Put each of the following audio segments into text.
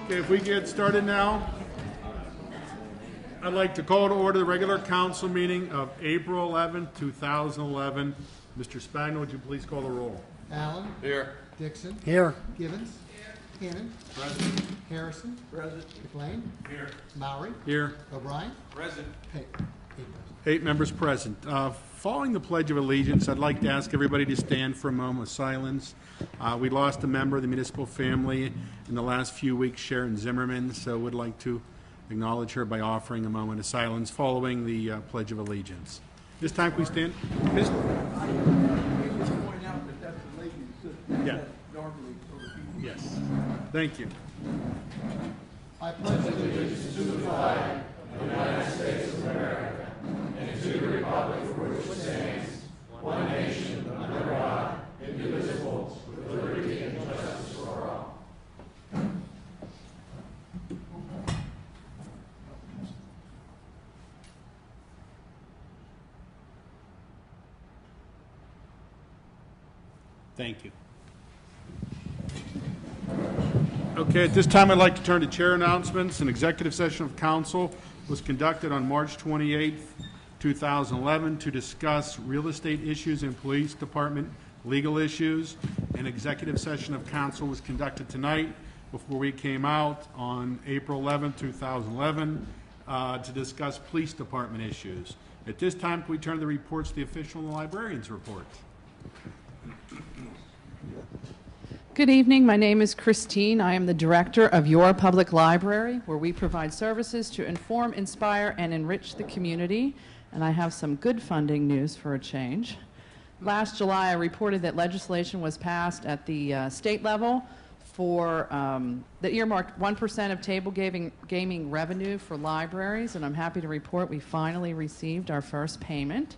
Okay, if we get started now, I'd like to call to order the regular council meeting of April 11, 2011. Mr. Spagna, would you please call the roll? Allen. Here. Dixon. Here. Gibbons. Here. Cannon. Present. Harrison. Present. McLean. Here. Mowry. Here. O'Brien. Present. Pate. 8 members present. Following the Pledge of Allegiance, I'd like to ask everybody to stand for a moment of silence. We lost a member of the municipal family in the last few weeks, Sharon Zimmerman, so would like to acknowledge her by offering a moment of silence following the Pledge of Allegiance. This time, please stand. I just point out that that's the lady's sister. Yeah. That's normally for the people. Yes. Thank you. I pledge allegiance to the flag. Thank you. Okay, at this time, I'd like to turn to chair announcements. An executive session of council was conducted on March 28, 2011 to discuss real estate issues in police department, legal issues. An executive session of council was conducted tonight before we came out on April 11, 2011 to discuss police department issues. At this time, can we turn to the reports, the official and the librarian's report? Good evening. My name is Christine. I am the director of Your Public Library, where we provide services to inform, inspire, and enrich the community. And I have some good funding news for a change. Last July, I reported that legislation was passed at the state level for that earmarked 1% of table gaming revenue for libraries, and I'm happy to report we finally received our first payment.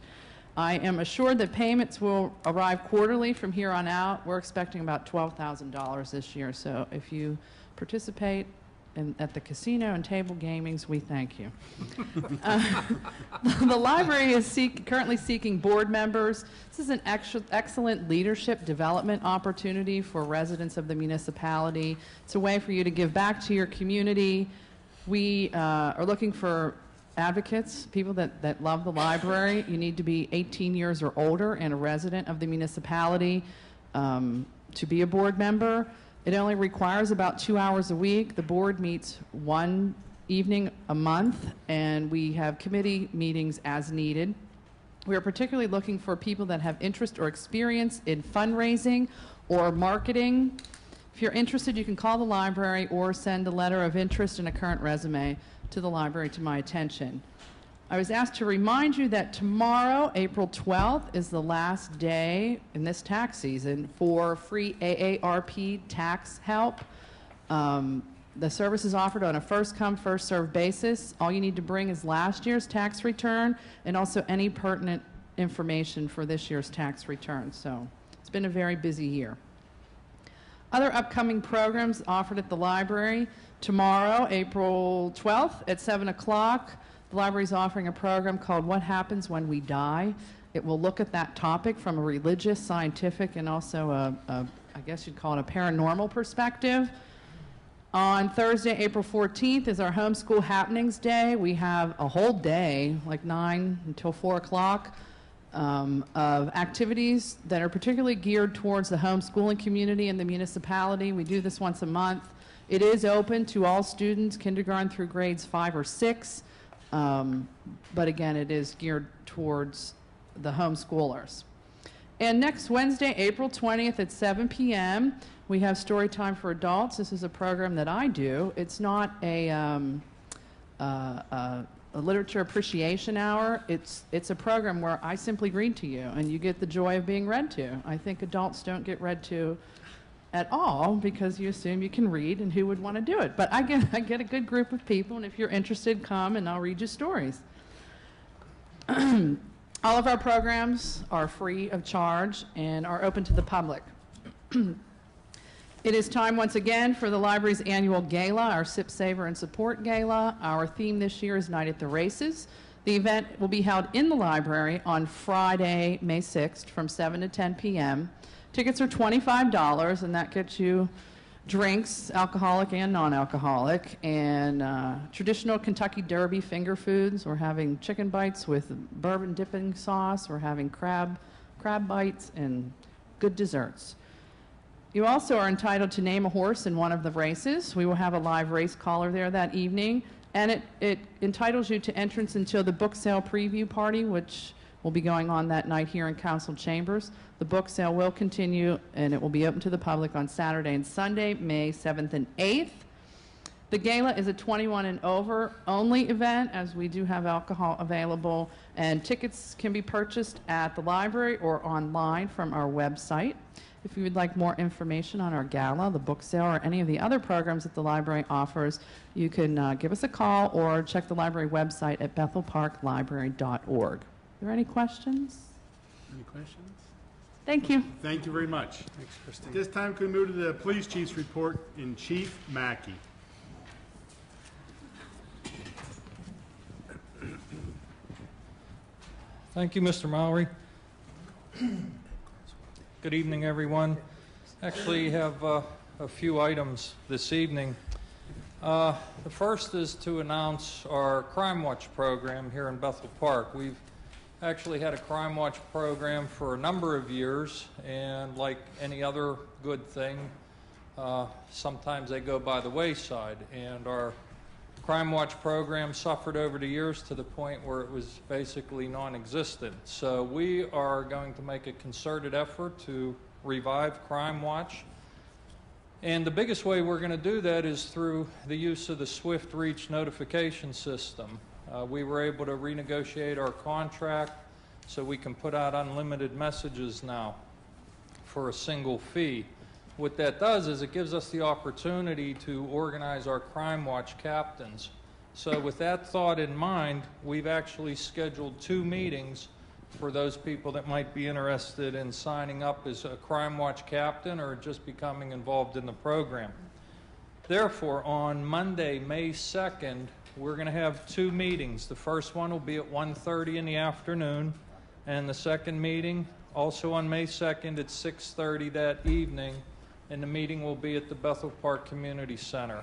I am assured that payments will arrive quarterly from here on out. We're expecting about $12,000 this year, so if you participate at the casino and table gamings, we thank you. The library is currently seeking board members. This is an excellent leadership development opportunity for residents of the municipality. It's a way for you to give back to your community. We are looking for advocates, people that love the library. You need to be 18 years or older and a resident of the municipality to be a board member. It only requires about 2 hours a week. The board meets one evening a month, and we have committee meetings as needed. We are particularly looking for people that have interest or experience in fundraising or marketing. If you're interested, you can call the library or send a letter of interest and a current resume to the library to my attention. I was asked to remind you that tomorrow, April 12th, is the last day in this tax season for free AARP tax help. The service is offered on a first-come, first-served basis. All you need to bring is last year's tax return and also any pertinent information for this year's tax return. So it's been a very busy year. Other upcoming programs offered at the library. Tomorrow, April 12th at 7 o'clock, the library is offering a program called What Happens When We Die. It will look at that topic from a religious, scientific, and also I guess you'd call it a paranormal perspective. On Thursday, April 14th is our Homeschool Happenings Day. We have a whole day, like 9 until 4 o'clock, of activities that are particularly geared towards the homeschooling community and the municipality. We do this once a month. It is open to all students, kindergarten through grades 5 or 6, but again, it is geared towards the homeschoolers. And next Wednesday, April 20th at 7 p.m., we have Story Time for Adults. This is a program that I do. It's not a literature appreciation hour. It's a program where I simply read to you, and you get the joy of being read to. I think adults don't get read to at all because you assume you can read, and who would want to do it? But I get a good group of people, and if you're interested, come and I'll read you stories. All of our programs are free of charge and are open to the public. It is time once again for the library's annual gala, our Sip, Savor, and Support Gala. Our theme this year is Night at the Races. The event will be held in the library on Friday, May 6th from 7 to 10 p.m. Tickets are $25, and that gets you drinks, alcoholic and non-alcoholic, and traditional Kentucky Derby finger foods. We're having chicken bites with bourbon dipping sauce. We're having crab bites and good desserts. You also are entitled to name a horse in one of the races. We will have a live race caller there that evening, and it entitles you to entrance until the book sale preview party, which will be going on that night here in Council Chambers. The book sale will continue, and it will be open to the public on Saturday and Sunday, May 7th and 8th. The gala is a 21 and over only event, as we do have alcohol available, and tickets can be purchased at the library or online from our website. If you would like more information on our gala, the book sale, or any of the other programs that the library offers, you can give us a call or check the library website at bethelparklibrary.org. Are there any questions? Any questions? Thank you. Thank you very much. Thanks, Christine. At this time, can we move to the police chief's report in Chief Mackey? Thank you, Mr. Mowry. Good evening, everyone. Actually, have a few items this evening. The first is to announce our Crime Watch program here in Bethel Park. We've actually had a Crime Watch program for a number of years, and like any other good thing, sometimes they go by the wayside. And our Crime Watch program suffered over the years to the point where it was basically non-existent. So we are going to make a concerted effort to revive Crime Watch. And the biggest way we're going to do that is through the use of the Swift Reach notification system. We were able to renegotiate our contract so we can put out unlimited messages now for a single fee. What that does is it gives us the opportunity to organize our Crime Watch captains. So with that thought in mind, we've actually scheduled 2 meetings for those people that might be interested in signing up as a Crime Watch captain or just becoming involved in the program. Therefore, on Monday, May 2nd, we're going to have 2 meetings. The first one will be at 1:30 in the afternoon, and the second meeting, also on May 2nd at 6:30 that evening, and the meeting will be at the Bethel Park Community Center.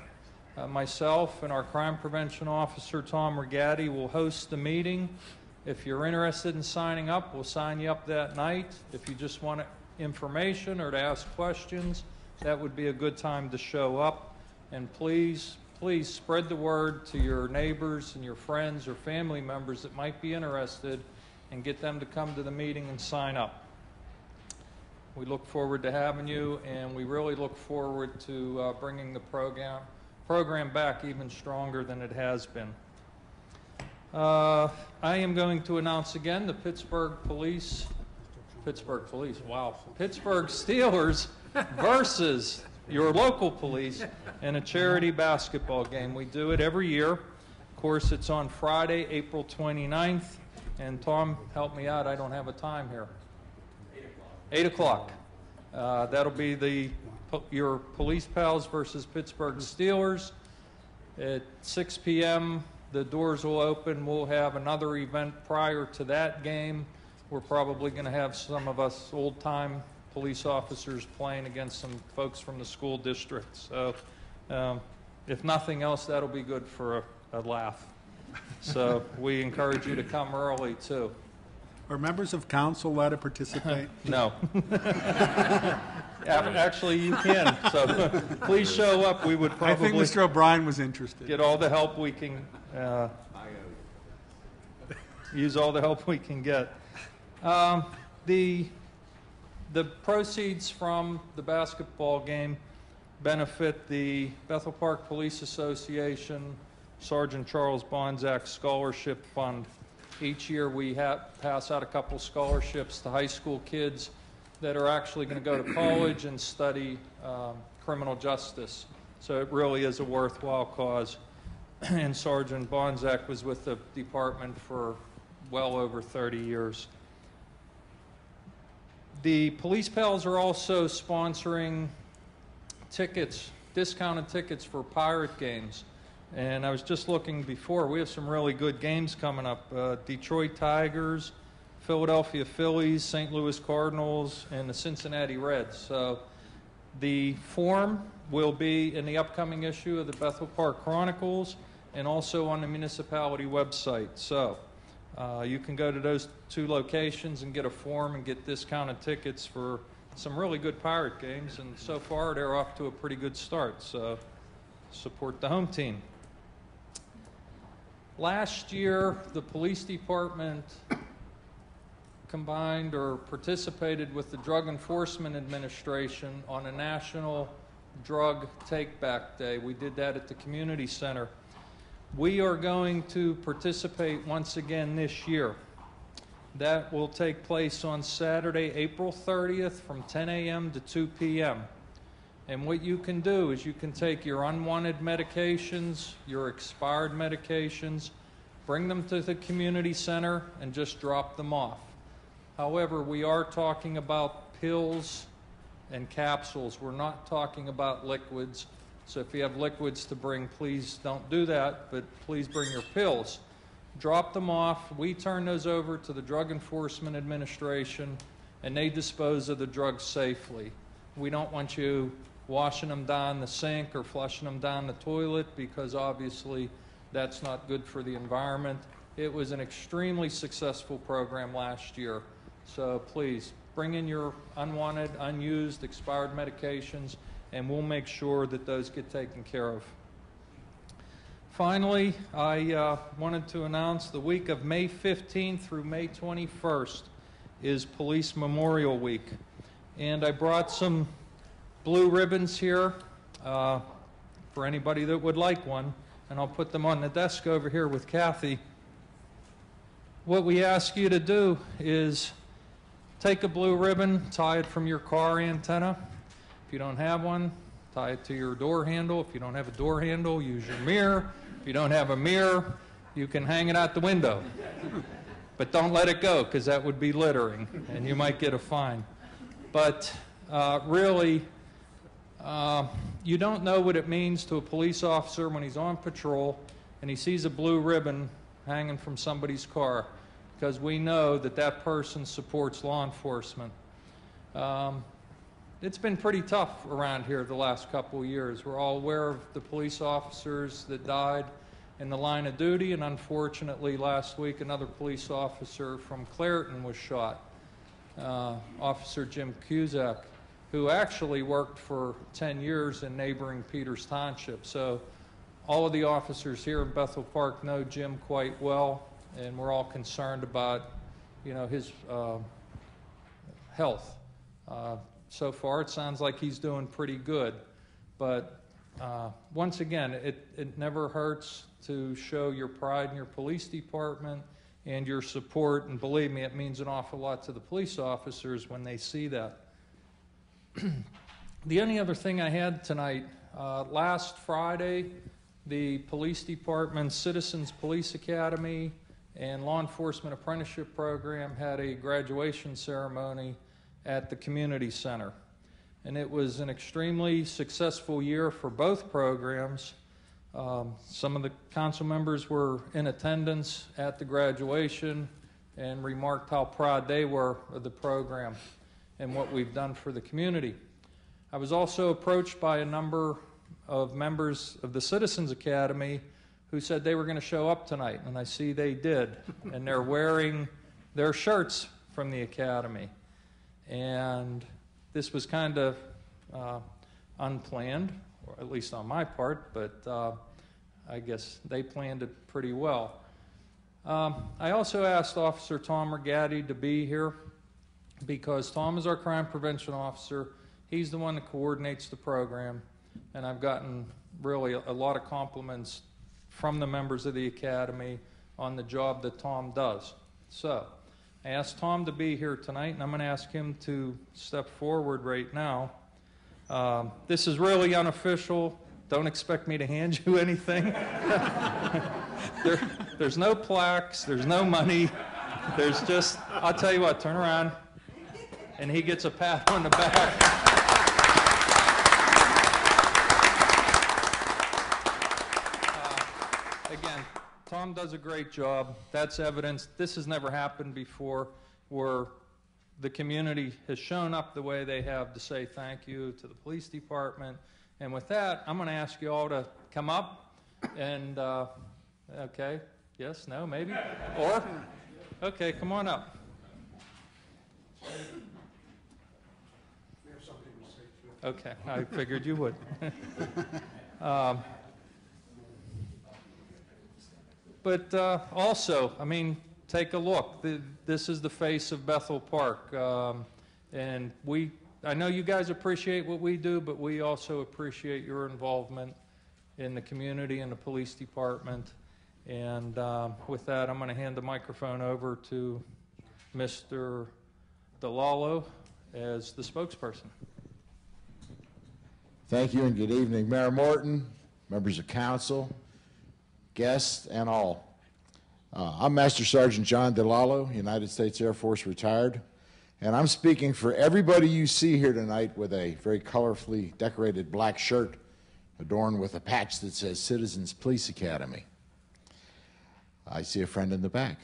Myself and our crime prevention officer, Tom Rigatti, will host the meeting. If you're interested in signing up, we'll sign you up that night. If you just want information or to ask questions, that would be a good time to show up. And please spread the word to your neighbors and your friends or family members that might be interested and get them to come to the meeting and sign up. We look forward to having you, and we really look forward to bringing the program back even stronger than it has been. I am going to announce again the Pittsburgh Steelers versus your local police in a charity basketball game. We do it every year. Of course, it's on Friday, April 29th. And Tom, help me out. I don't have a time here. 8 o'clock. That'll be your Police Pals versus Pittsburgh Steelers. At 6 p.m., the doors will open. We'll have another event prior to that game. We're probably going to have some of us old-time police officers playing against some folks from the school district. So if nothing else, that'll be good for a laugh. So we encourage you to come early, too. Are members of council allowed to participate? No. Actually, you can. So please show up. We would I think probably Mr. O'Brien was interested. get all the help we can, use all the help we can get. The proceeds from the basketball game benefit the Bethel Park Police Association Sergeant Charles Bonzak Scholarship Fund. Each year we pass out a couple scholarships to high school kids that are actually going to go to college and study criminal justice. So it really is a worthwhile cause. And Sergeant Bonzak was with the department for well over 30 years. The Police Pals are also sponsoring tickets, discounted tickets for Pirate games. And I was just looking before, we have some really good games coming up. Detroit Tigers, Philadelphia Phillies, St. Louis Cardinals, and the Cincinnati Reds. So The form will be in the upcoming issue of the Bethel Park Chronicles and also on the municipality website. So you can go to those 2 locations and get a form and get discounted tickets for some really good Pirate games, and so far they're off to a pretty good start, so support the home team. Last year, the police department combined or participated with the Drug Enforcement Administration on a National Drug Take-Back Day. We did that at the community center. We are going to participate once again this year. That will take place on Saturday, April 30th from 10 a.m. to 2 p.m. And what you can do is you can take your unwanted medications, your expired medications, bring them to the community center and just drop them off. However, we are talking about pills and capsules. We're not talking about liquids. So if you have liquids to bring, please don't do that, but please bring your pills. Drop them off. We turn those over to the Drug Enforcement Administration, and they dispose of the drugs safely. We don't want you washing them down the sink or flushing them down the toilet, because obviously that's not good for the environment. It was an extremely successful program last year. So please bring in your unwanted, unused, expired medications, and we'll make sure that those get taken care of. Finally, I wanted to announce the week of May 15th through May 21st is Police Memorial Week. And I brought some blue ribbons here for anybody that would like one, and I'll put them on the desk over here with Kathy. What we ask you to do is take a blue ribbon, tie it from your car antenna. If you don't have one, tie it to your door handle. If you don't have a door handle, use your mirror. If you don't have a mirror, you can hang it out the window. But don't let it go, because that would be littering, and you might get a fine. But really, you don't know what it means to a police officer when he's on patrol and he sees a blue ribbon hanging from somebody's car, because we know that that person supports law enforcement. It's been pretty tough around here the last couple of years. We're all aware of the police officers that died in the line of duty, and unfortunately last week another police officer from Clairton was shot, Officer Jim Cusack, who actually worked for 10 years in neighboring Peters Township. So all of the officers here in Bethel Park know Jim quite well, and we're all concerned about, his health. So far, it sounds like he's doing pretty good. But once again, it never hurts to show your pride in your police department and your support. And believe me, it means an awful lot to the police officers when they see that. The only other thing I had tonight, last Friday, the police department's Citizens Police Academy and Law Enforcement Apprenticeship Program had a graduation ceremony at the community center. And it was an extremely successful year for both programs. Some of the council members were in attendance at the graduation and remarked how proud they were of the program and what we've done for the community. I was also approached by a number of members of the Citizens Academy who said they were going to show up tonight, and I see they did, and they're wearing their shirts from the Academy. And this was kind of unplanned, or at least on my part, but I guess they planned it pretty well. I also asked Officer Tom Regatti to be here because Tom is our crime prevention officer. He's the one that coordinates the program, and I've gotten really a lot of compliments from the members of the Academy on the job that Tom does. So I asked Tom to be here tonight, and I'm going to ask him to step forward right now. This is really unofficial. Don't expect me to hand you anything. There's no plaques. There's no money. There's just, I'll tell you what, turn around. And he gets a pat on the back. Again, Tom does a great job. That's evidence. This has never happened before, where the community has shown up the way they have to say thank you to the police department. And with that, I'm going to ask you all to come up and, okay, yes, no, maybe? Or? Okay, come on up. Okay, I figured you would. But also, I mean, take a look. This is the face of Bethel Park. And I know you guys appreciate what we do, but we also appreciate your involvement in the community and the police department. And with that, I'm going to hand the microphone over to Mr. DeLallo as the spokesperson. Thank you and good evening, Mayor Morton, members of council, guests, and all. I'm Master Sergeant John DeLallo, United States Air Force retired, and I'm speaking for everybody you see here tonight with a very colorfully decorated black shirt adorned with a patch that says Citizens Police Academy. I see a friend in the back.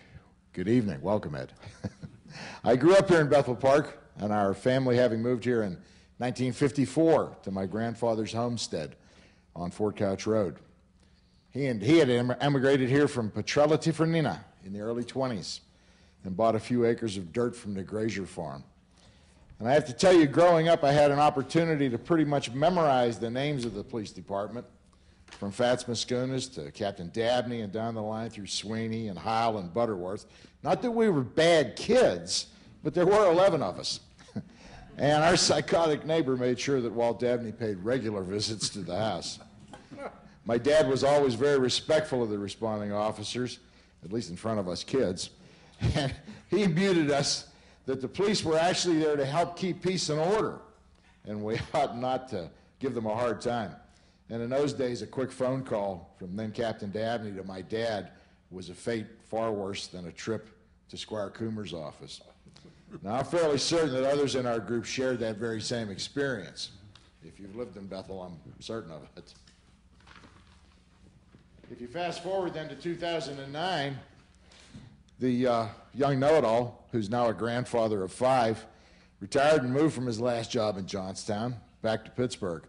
Good evening. Welcome, Ed. I grew up here in Bethel Park, and our family having moved here in 1954 to my grandfather's homestead on Fort Couch Road. He had emigrated here from Petrella Tifernina in the early 20s and bought a few acres of dirt from the Grazier farm. And I have to tell you, growing up, I had an opportunity to pretty much memorize the names of the police department, from Fats Mascunas to Captain Dabney and down the line through Sweeney and Heil and Butterworth. Not that we were bad kids, but there were 11 of us. And our psychotic neighbor made sure that Walt Dabney paid regular visits to the house. My dad was always very respectful of the responding officers, at least in front of us kids. And he imbued us that the police were actually there to help keep peace and order, and we ought not to give them a hard time. And in those days, a quick phone call from then Captain Dabney to my dad was a fate far worse than a trip to Squire Coomer's office. Now, I'm fairly certain that others in our group shared that very same experience. If you've lived in Bethel, I'm certain of it. If you fast forward then to 2009, the young know-it-all, who's now a grandfather of 5, retired and moved from his last job in Johnstown back to Pittsburgh.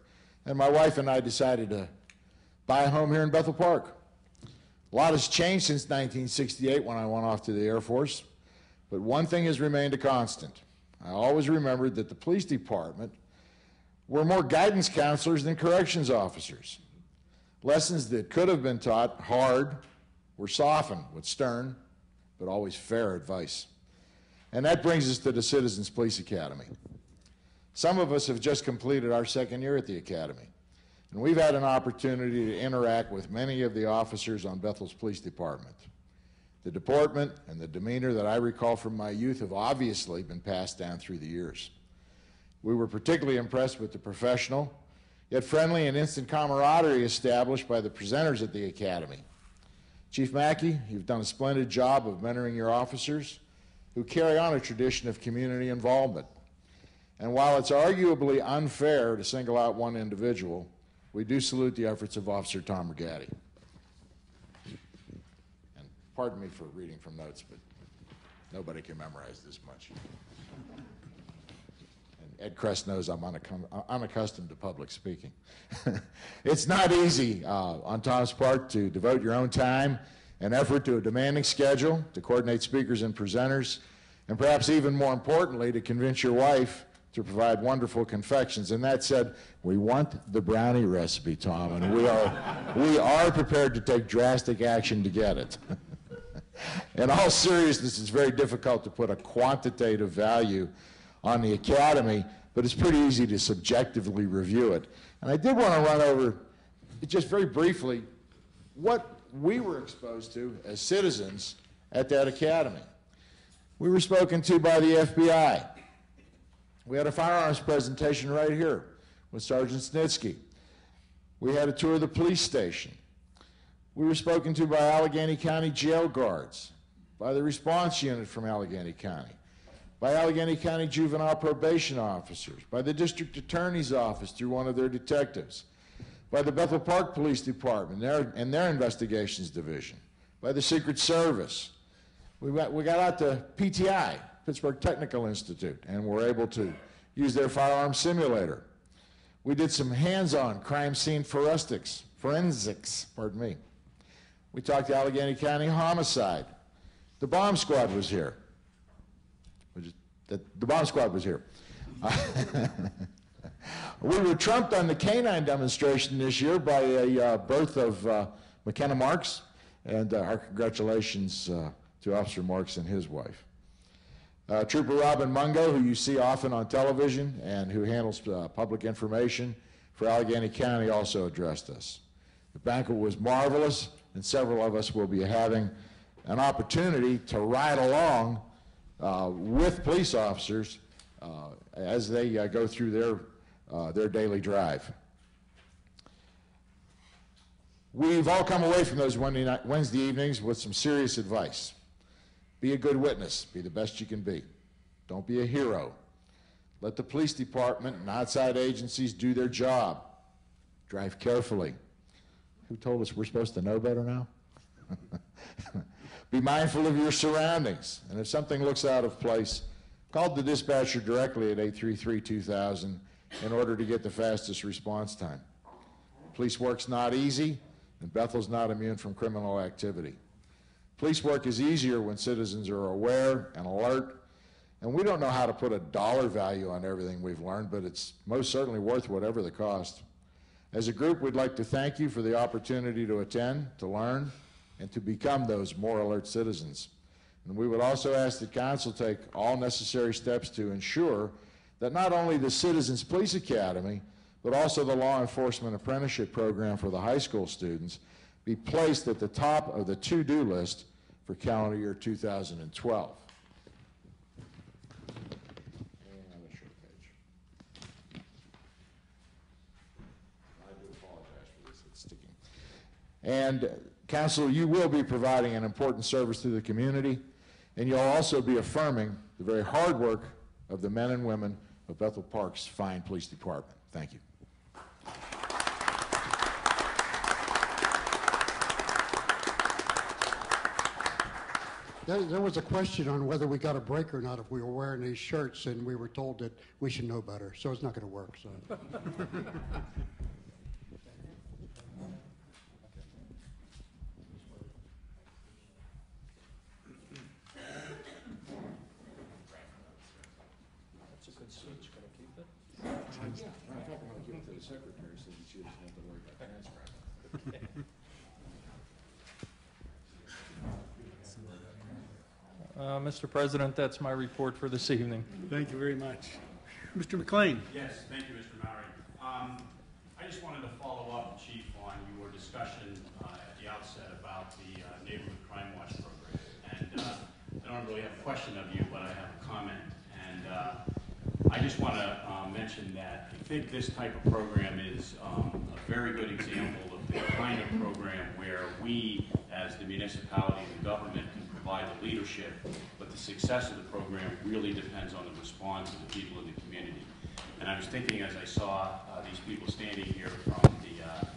And my wife and I decided to buy a home here in Bethel Park. A lot has changed since 1968 when I went off to the Air Force. But one thing has remained a constant. I always remembered that the police department were more guidance counselors than corrections officers. Lessons that could have been taught hard were softened with stern, but always fair advice. And that brings us to the Citizens Police Academy. Some of us have just completed our second year at the Academy, and we've had an opportunity to interact with many of the officers on Bethel's Police Department. The deportment and the demeanor that I recall from my youth have obviously been passed down through the years. We were particularly impressed with the professional, yet friendly and instant camaraderie established by the presenters at the Academy. Chief Mackey, you've done a splendid job of mentoring your officers who carry on a tradition of community involvement. And while it's arguably unfair to single out one individual, we do salute the efforts of Officer Tom Rigatti. And pardon me for reading from notes, but nobody can memorize this much. And Ed Crest knows I'm unaccustomed to public speaking. It's not easy on Tom's part to devote your own time and effort to a demanding schedule, to coordinate speakers and presenters, and perhaps even more importantly, to convince your wife to provide wonderful confections. And that said, we want the brownie recipe, Tom, and we are prepared to take drastic action to get it. In all seriousness, it's very difficult to put a quantitative value on the Academy, but it's pretty easy to subjectively review it. And I did want to run over, just very briefly, what we were exposed to as citizens at that Academy. We were spoken to by the FBI. We had a firearms presentation right here with Sergeant Snitsky. We had a tour of the police station. We were spoken to by Allegheny County jail guards, by the response unit from Allegheny County, by Allegheny County juvenile probation officers, by the district attorney's office through one of their detectives, by the Bethel Park Police Department and their investigations division, by the Secret Service. We got out to PTI, Pittsburgh Technical Institute, and were able to use their firearm simulator. We did some hands-on crime scene forensics, pardon me. We talked to Allegheny County Homicide. The bomb squad was here. The bomb squad was here. We were trumped on the canine demonstration this year by a birth of McKenna Marks, and our congratulations to Officer Marks and his wife. Trooper Robin Mungo, who you see often on television and who handles public information for Allegheny County, also addressed us. The banquet was marvelous, and several of us will be having an opportunity to ride along with police officers as they go through their daily drive. We've all come away from those Wednesday evenings with some serious advice. Be a good witness. Be the best you can be. Don't be a hero. Let the police department and outside agencies do their job. Drive carefully. Who told us we're supposed to know better now? Be mindful of your surroundings, and if something looks out of place, call the dispatcher directly at 833-2000 in order to get the fastest response time. Police work's not easy, and Bethel's not immune from criminal activity. Police work is easier when citizens are aware and alert, and we don't know how to put a dollar value on everything we've learned, but it's most certainly worth whatever the cost. As a group, we'd like to thank you for the opportunity to attend, to learn, and to become those more alert citizens. And we would also ask that Council take all necessary steps to ensure that not only the Citizens Police Academy, but also the Law Enforcement Apprenticeship Program for the high school students be placed at the top of the to-do list for calendar year 2012. And Council, you will be providing an important service to the community, and you'll also be affirming the very hard work of the men and women of Bethel Park's fine police department. Thank you. There was a question on whether we got a break or not if we were wearing these shirts, and we were told that we should know better, so it's not going to work. So. Mr. President, that's my report for this evening. Thank you very much. Mr. McLean. Yes, thank you, Mr. Mowry. I just wanted to follow up, Chief, on your discussion at the outset about the Neighborhood Crime Watch program. And I don't really have a question of you, but I have a comment. And I just want to mention that I think this type of program is a very good example of the kind of program where we, as the municipality and the government, can provide the leadership, but the success of the program really depends on the response of the people in the community. And I was thinking as I saw these people standing here from the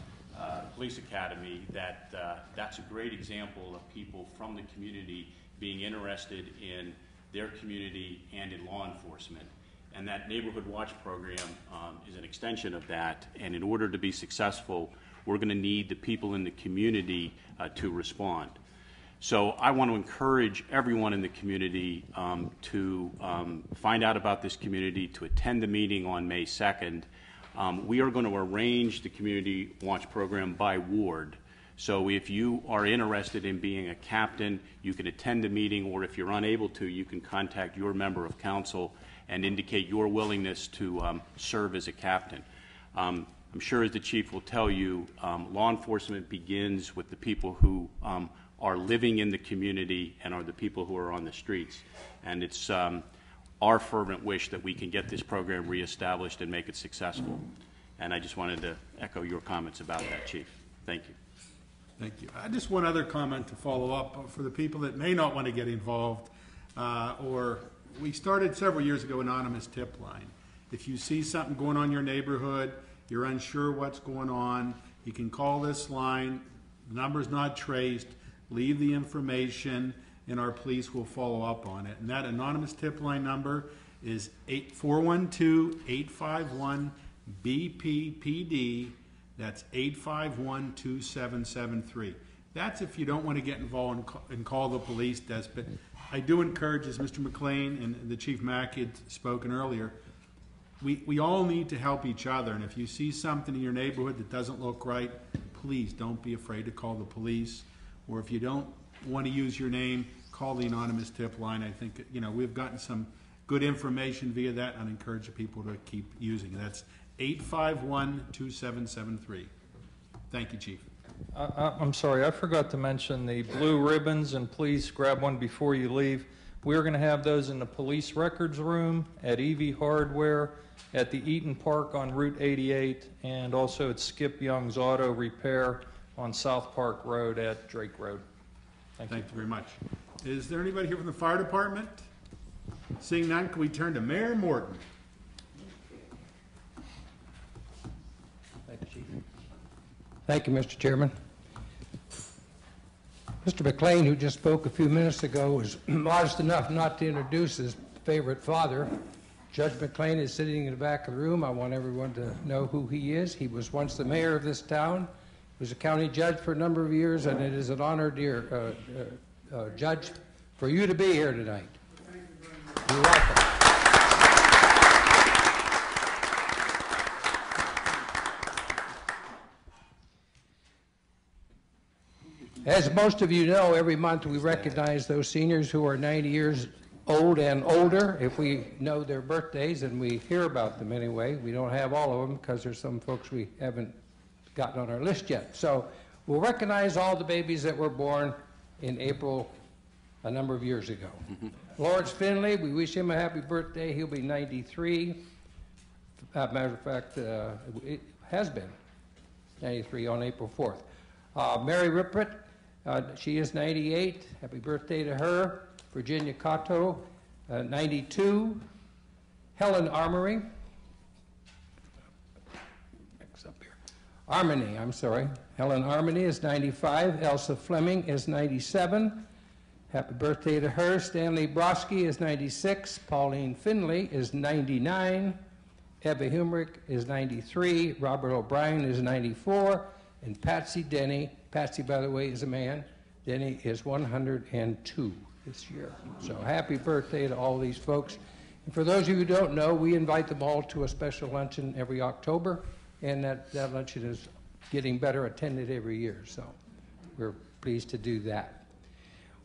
police academy that that's a great example of people from the community being interested in their community and in law enforcement. And that Neighborhood Watch program is an extension of that. And in order to be successful, we're going to need the people in the community to respond. So I want to encourage everyone in the community to find out about this community, to attend the meeting on May 2nd. We are going to arrange the Community Watch program by ward. So if you are interested in being a captain, you can attend the meeting, or if you're unable to, you can contact your member of council and indicate your willingness to serve as a captain. I'm sure, as the chief will tell you, law enforcement begins with the people who are living in the community and are the people who are on the streets. And it's our fervent wish that we can get this program reestablished and make it successful. And I just wanted to echo your comments about that, Chief. Thank you. Thank you. Just one other comment to follow up for the people that may not want to get involved, or we started several years ago anonymous tip line. If you see something going on in your neighborhood, you're unsure what's going on, you can call this line. The number's not traced. Leave the information, and our police will follow up on it. And that anonymous tip line number is 412-851-BPPD. That's 851-2773. That's if you don't want to get involved and call the police. But I do encourage, as Mr. McLean and the Chief Mack had spoken earlier, we all need to help each other. And if you see something in your neighborhood that doesn't look right, please don't be afraid to call the police. Or if you don't want to use your name, call the anonymous tip line. I think, we've gotten some good information via that, and I encourage people to keep using it. That's 851-2773. Thank you, Chief. I'm sorry, I forgot to mention the blue ribbons, and please grab one before you leave. We're going to have those in the police records room, at EV Hardware, at the Eaton Park on Route 88, and also at Skip Young's Auto Repair on South Park Road at Drake Road. Thank you very much. Is there anybody here from the fire department? Seeing none, can we turn to Mayor Morton? Thank you, Chief. Thank you, Mr. Chairman. Mr. McLean, who just spoke a few minutes ago, was modest enough not to introduce his favorite father. Judge McLean is sitting in the back of the room. I want everyone to know who he is. He was once the mayor of this town. He was a county judge for a number of years, and it is an honor, dear Judge, for you to be here tonight. You're welcome. As most of you know, every month we recognize those seniors who are 90 years old and older. If we know their birthdays, and we hear about them anyway. We don't have all of them because there's some folks we haven't gotten on our list yet. So we'll recognize all the babies that were born in April a number of years ago. Lawrence Finley, we wish him a happy birthday. He'll be 93. Matter of fact, it has been 93 on April 4th. Mary Rippert, she is 98. Happy birthday to her. Virginia Cotto, 92. Helen Armory. Armony, I'm sorry. Helen Armony is 95. Elsa Fleming is 97. Happy birthday to her. Stanley Broski is 96. Pauline Finley is 99. Eva Humrick is 93. Robert O'Brien is 94. And Patsy Denny, Patsy, by the way, is a man. Denny is 102 this year. So happy birthday to all these folks. And for those of you who don't know, we invite them all to a special luncheon every October, and that luncheon is getting better attended every year. So we're pleased to do that.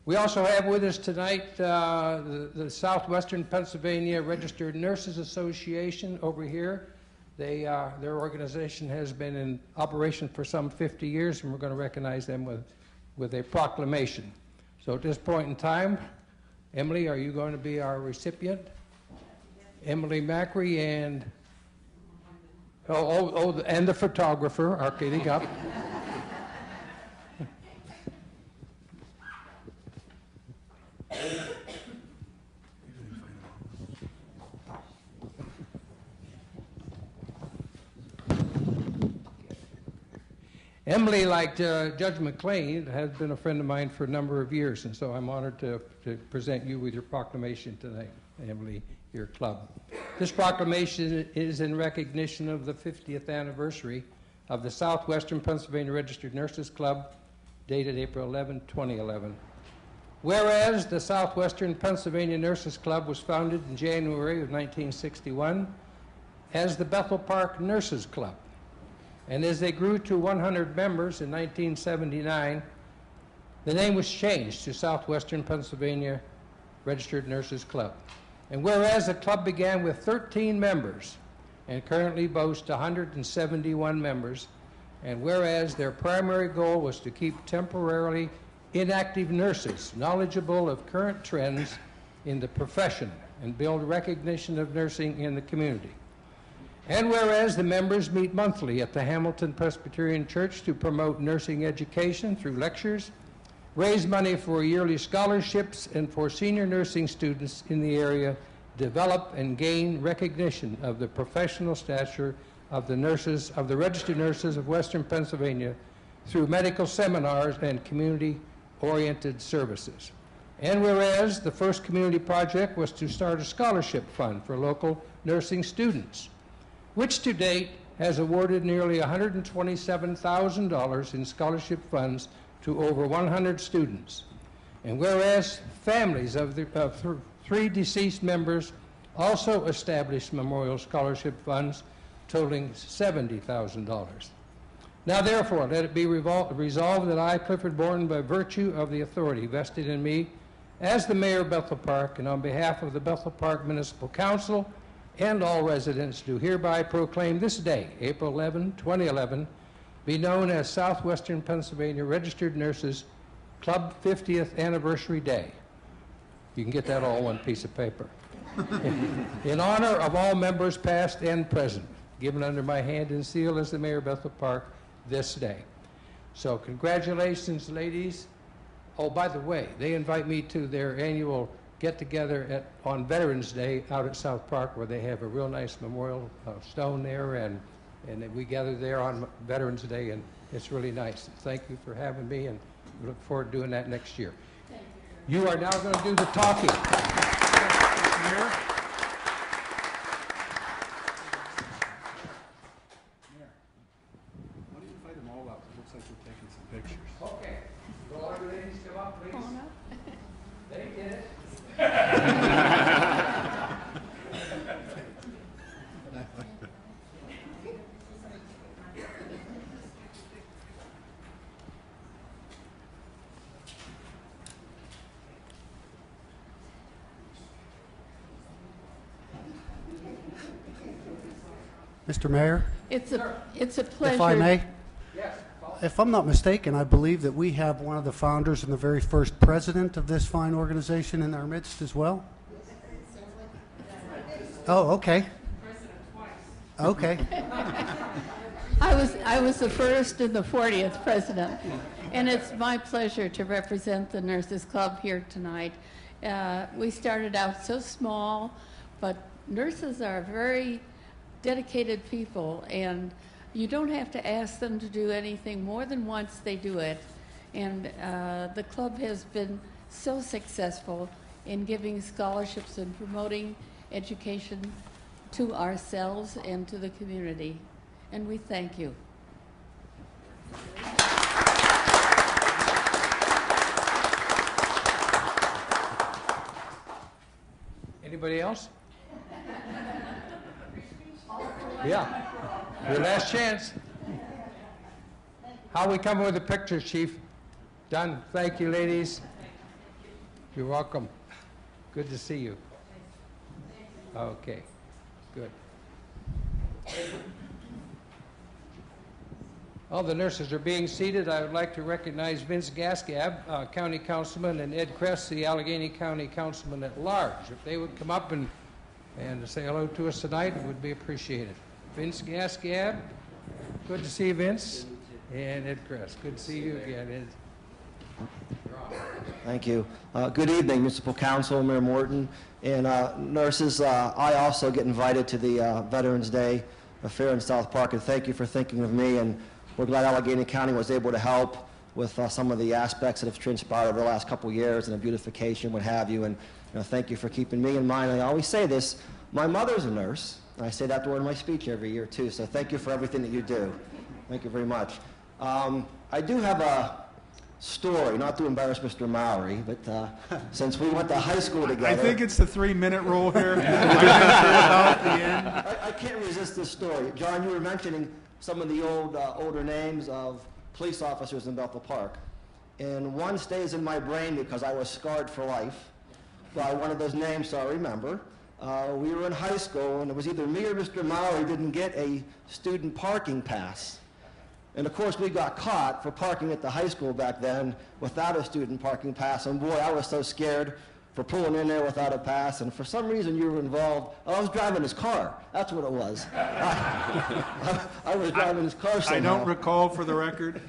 We also have with us tonight the Southwestern Pennsylvania Registered Nurses Association over here. Their organization has been in operation for some 50 years, and we're going to recognize them with a proclamation. So at this point in time, Emily, are you going to be our recipient? Emily Macri and and the photographer are getting up. Emily, like Judge McLean, has been a friend of mine for a number of years, and so I'm honored to present you with your proclamation tonight, Emily, your club. This proclamation is in recognition of the 50th anniversary of the Southwestern Pennsylvania Registered Nurses Club, dated April 11, 2011. Whereas the Southwestern Pennsylvania Nurses Club was founded in January of 1961 as the Bethel Park Nurses Club. And as they grew to 100 members in 1979, the name was changed to Southwestern Pennsylvania Registered Nurses Club. And whereas the club began with 13 members and currently boasts 171 members, and whereas their primary goal was to keep temporarily inactive nurses knowledgeable of current trends in the profession and build recognition of nursing in the community. And whereas the members meet monthly at the Hamilton Presbyterian Church to promote nursing education through lectures, raise money for yearly scholarships, and for senior nursing students in the area, develop and gain recognition of the professional stature of the nurses, of the registered nurses of Western Pennsylvania through medical seminars and community-oriented services. And whereas the first community project was to start a scholarship fund for local nursing students, which to date has awarded nearly $127,000 in scholarship funds to over 100 students. And whereas families of three deceased members also established memorial scholarship funds totaling $70,000. Now therefore, let it be resolved that I, Clifford Morton, by virtue of the authority vested in me as the mayor of Bethel Park and on behalf of the Bethel Park Municipal Council and all residents, do hereby proclaim this day, April 11, 2011, be known as Southwestern Pennsylvania Registered Nurses Club 50th Anniversary Day. You can get that all on one piece of paper. In honor of all members past and present, given under my hand and seal as the mayor of Bethel Park this day. So congratulations, ladies. Oh, by the way, they invite me to their annual get-together on Veterans Day out at South Park, where they have a real nice memorial stone there, and we gather there on Veterans Day, and it's really nice. Thank you for having me, and we look forward to doing that next year. You are now going to do the talking. Mayor? Why don't you invite them all up? It looks like we're taking some pictures. Okay. Will all the ladies come up, please? Come on up. They did it. Mr. Mayor, It's a pleasure. if I may, Yes. if I'm not mistaken, I believe that we have one of the founders and the very first president of this fine organization in our midst as well. Oh, okay. Okay. I was the first and the 40th president, and it's my pleasure to represent the Nurses Club here tonight. We started out so small, but nurses are very dedicated people, and you don't have to ask them to do anything more than once. They do it, and the club has been so successful in giving scholarships and promoting education to ourselves and to the community, and we thank you. Anybody else? Yeah. Your last chance. How we coming with the pictures, Chief? Done. Thank you, ladies. You're welcome. Good to see you. Okay. Good. All the nurses are being seated. I would like to recognize Vince Gascab, County Councilman, and Ed Kress, the Allegheny County Councilman at Large. If they would come up and say hello to us tonight, it would be appreciated. Vince Gascab, good to see you, Vince. And Ed Kress, good to see you again, Ed. Thank you. Good evening, Municipal Council, Mayor Morton, and nurses. I also get invited to the Veterans Day affair in South Park, and thank you for thinking of me. And we're glad Allegheny County was able to help with some of the aspects that have transpired over the last couple of years and the beautification, what have you. And thank you for keeping me in mind. And I always say this, my mother's a nurse, and I say that during my speech every year too, so thank you for everything that you do. Thank you very much. I do have a story, not to embarrass Mr. Mowry, but since we went to high school together... I think it's the 3-minute rule here. About the end. I can't resist this story. John, you were mentioning some of the older names of police officers in Bethel Park. And one stays in my brain because I was scarred for life by one of those names, so I remember. We were in high school, and it was either me or Mr. Mowry didn't get a student parking pass. And of course, we got caught for parking at the high school back then without a student parking pass. And boy, I was so scared for pulling in there without a pass. And for some reason, you were involved. Oh, I was driving his car. That's what it was. I was driving his car somehow. I don't recall, for the record.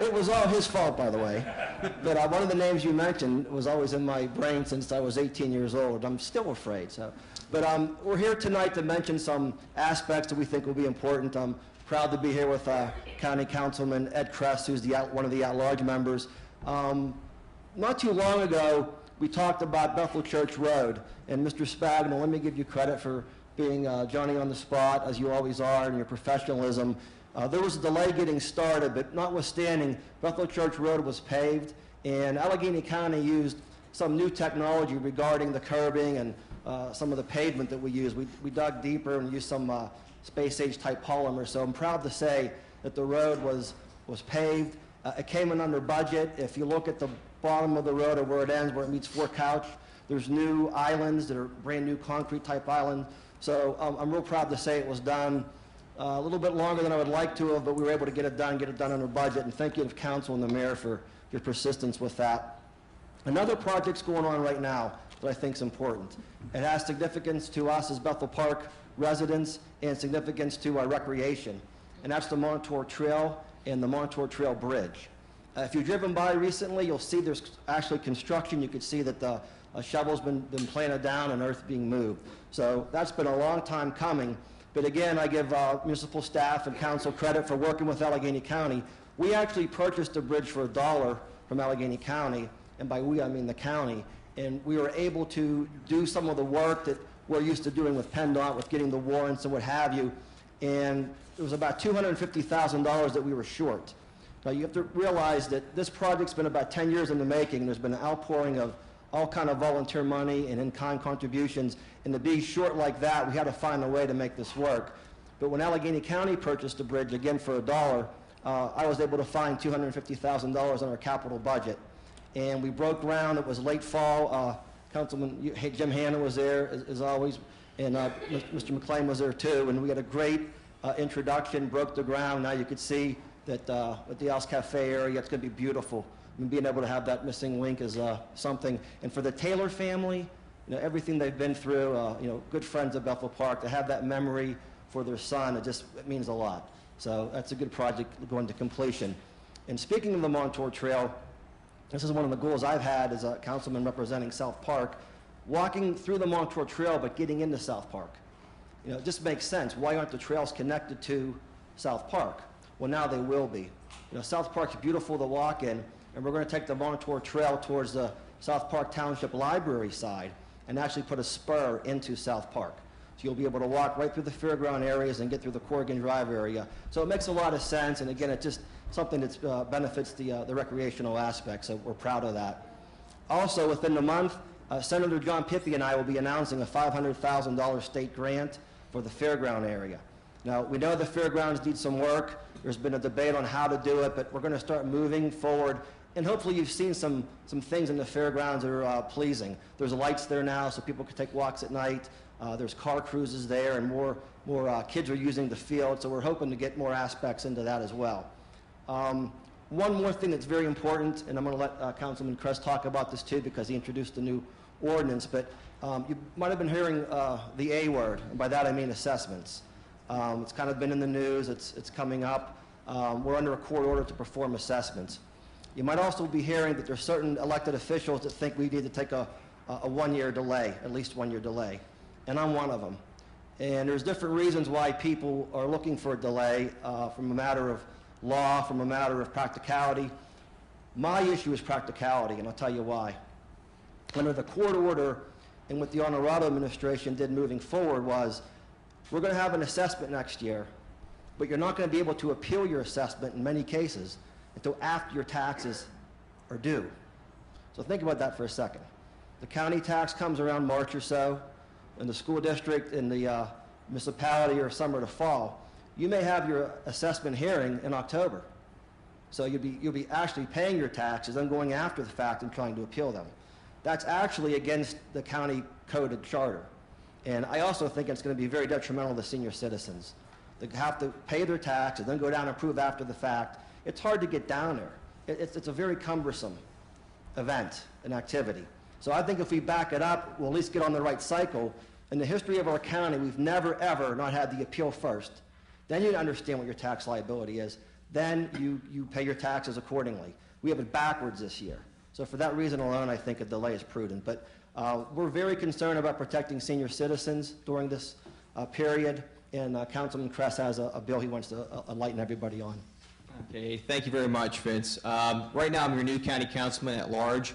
It was all his fault, by the way. But one of the names you mentioned was always in my brain since I was 18 years old. I'm still afraid. But we're here tonight to mention some aspects that we think will be important. I'm proud to be here with County Councilman Ed Kress, who's one of the at-large members. Not too long ago, we talked about Bethel Church Road, and Mr. Spagna, let me give you credit for being Johnny on the spot, as you always are, and your professionalism. There was a delay getting started, but notwithstanding, Bethel Church Road was paved, and Allegheny County used some new technology regarding the curbing and some of the pavement that we used. We dug deeper and used some space-age type polymer, so I'm proud to say that the road was paved. It came in under budget. If you look at the bottom of the road or where it ends, where it meets Fort Couch, there's new islands that are brand new concrete type islands. So I'm real proud to say it was done a little bit longer than I would like to have, but we were able to get it done under budget. And thank you to council and the mayor for your persistence with that. Another project's going on right now that I think is important. It has significance to us as Bethel Park residents and significance to our recreation. And that's the Montour Trail and the Montour Trail Bridge. If you've driven by recently, you'll see there's actually construction. You can see that the shovel's been planted down and earth being moved. So that's been a long time coming. But again, I give municipal staff and council credit for working with Allegheny County. We actually purchased a bridge for $1 from Allegheny County, and by we I mean the county, and we were able to do some of the work that we're used to doing with PennDOT, with getting the warrants and what have you, and it was about $250,000 that we were short. Now you have to realize that this project's been about 10 years in the making. There's been an outpouring of all kind of volunteer money and in-kind contributions, and to be short like that, we had to find a way to make this work. But when Allegheny County purchased the bridge, again for $1, I was able to find $250,000 in our capital budget. And we broke ground. It was late fall. Councilman Jim Hanna was there, as always, and Mr. McLean was there too, and we had a great introduction, broke the ground. Now you could see that at the Al's Cafe area, it's going to be beautiful. I mean, being able to have that missing link is something. And for the Taylor family, you know, everything they've been through, you know, good friends at Bethel Park, to have that memory for their son, it means a lot. So that's a good project going to completion. And speaking of the Montour Trail, this is one of the goals I've had as a councilman representing South Park, walking through the Montour Trail but getting into South Park. You know, it just makes sense. Why aren't the trails connected to South Park? Well, now they will be. You know, South Park's beautiful to walk in, and we're going to take the Montour Trail towards the South Park Township Library side and actually put a spur into South Park. So you'll be able to walk right through the fairground areas and get through the Corrigan Drive area. So it makes a lot of sense, and again, it's just something that benefits the recreational aspect, so we're proud of that. Also, within the month, Senator John Pippy and I will be announcing a $500,000 state grant for the fairground area. Now, we know the fairgrounds need some work. There's been a debate on how to do it, but we're going to start moving forward. And hopefully you've seen some things in the fairgrounds that are pleasing. There's lights there now so people can take walks at night. There's car cruises there, and more kids are using the field, so we're hoping to get more aspects into that as well. One more thing that's very important, and I'm going to let Councilman Kress talk about this too because he introduced the new ordinance, but you might have been hearing the A word, and by that I mean assessments. It's kind of been in the news, it's coming up. We're under a court order to perform assessments. You might also be hearing that there's certain elected officials that think we need to take a 1-year delay, at least 1-year delay, and I'm one of them. And there's different reasons why people are looking for a delay from a matter of law, from a matter of practicality. My issue is practicality, and I'll tell you why. Under the court order and what the Honorado administration did moving forward was, we're going to have an assessment next year, but you're not going to be able to appeal your assessment in many cases until after your taxes are due. So think about that for a second. The county tax comes around March or so, and the school district and the municipality are summer to fall. You may have your assessment hearing in October. So you'll be actually paying your taxes and going after the fact and trying to appeal them. That's actually against the county code and charter. And I also think it's going to be very detrimental to senior citizens. They have to pay their taxes, then go down and prove after the fact. It's hard to get down there. It's a very cumbersome event and activity. So I think if we back it up, we'll at least get on the right cycle. In the history of our county, we've never, ever not had the appeal first. Then you understand what your tax liability is. Then you pay your taxes accordingly. We have it backwards this year. So for that reason alone, I think a delay is prudent. But we're very concerned about protecting senior citizens during this period. And Councilman Kress has a bill he wants to enlighten everybody on. Okay, thank you very much, Vince. Right now, I'm your new county councilman at large.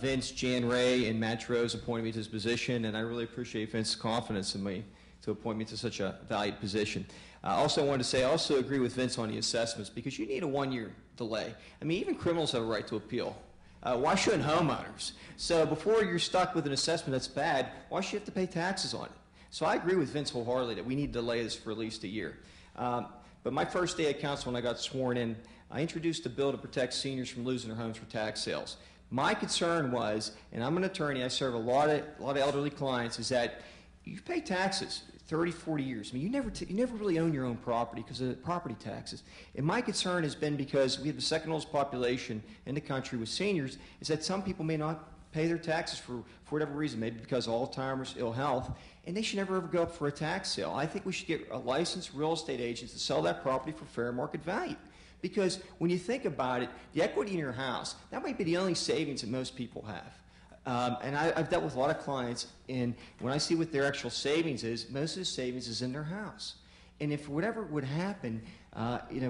Vince, Jan Ray, and Matt Rose appointed me to this position, and I really appreciate Vince's confidence in me to appoint me to such a valued position. Also, I wanted to say I also agree with Vince on the assessments because you need a 1-year delay. I mean, even criminals have a right to appeal. Why shouldn't homeowners? So before you're stuck with an assessment that's bad, why should you have to pay taxes on it? So I agree with Vince wholeheartedly that we need to delay this for at least a year. But my first day at council when I got sworn in, I introduced a bill to protect seniors from losing their homes for tax sales. My concern was, and I'm an attorney, I serve a lot of elderly clients, is that you pay taxes 30, 40 years. I mean, you never really own your own property because of the property taxes. And my concern has been because we have the second oldest population in the country with seniors, is that some people may not pay their taxes for whatever reason, maybe because of Alzheimer's, ill health, and they should never ever go up for a tax sale. I think we should get a licensed real estate agent to sell that property for fair market value. Because when you think about it, the equity in your house, that might be the only savings that most people have. And I've dealt with a lot of clients, and when I see what their actual savings is, most of the savings is in their house. And if whatever would happen,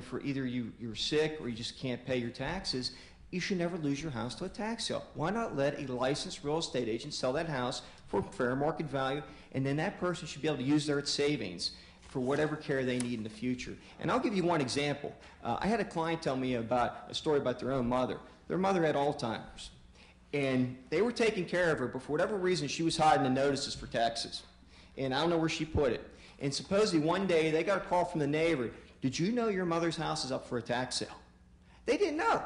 for either you're sick or you just can't pay your taxes, you should never lose your house to a tax sale. Why not let a licensed real estate agent sell that house for fair market value, and then that person should be able to use their savings for whatever care they need in the future. And I'll give you one example. I had a client tell me about a story about their own mother. Their mother had Alzheimer's. And they were taking care of her, but for whatever reason, she was hiding the notices for taxes. And I don't know where she put it. And supposedly one day, they got a call from the neighbor, did you know your mother's house is up for a tax sale? They didn't know.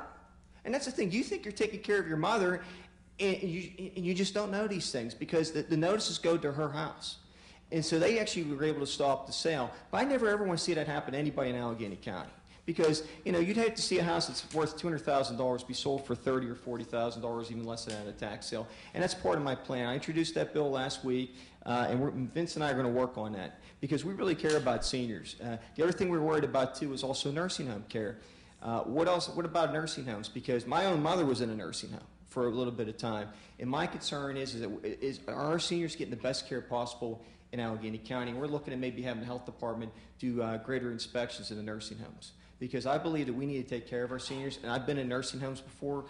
And that's the thing. You think you're taking care of your mother, and you just don't know these things because the notices go to her house. And so they actually were able to stop the sale. But I never ever want to see that happen to anybody in Allegheny County. Because, you'd hate to see a house that's worth $200,000 be sold for $30,000 or $40,000, even less than at a tax sale. And that's part of my plan. I introduced that bill last week, and Vince and I are going to work on that because we really care about seniors. The other thing we're worried about, too, is also nursing home care. What about nursing homes? Because my own mother was in a nursing home for a little bit of time. And my concern is are our seniors getting the best care possible in Allegheny County? We're looking at maybe having the health department do greater inspections in the nursing homes. Because I believe that we need to take care of our seniors. And I've been in nursing homes before,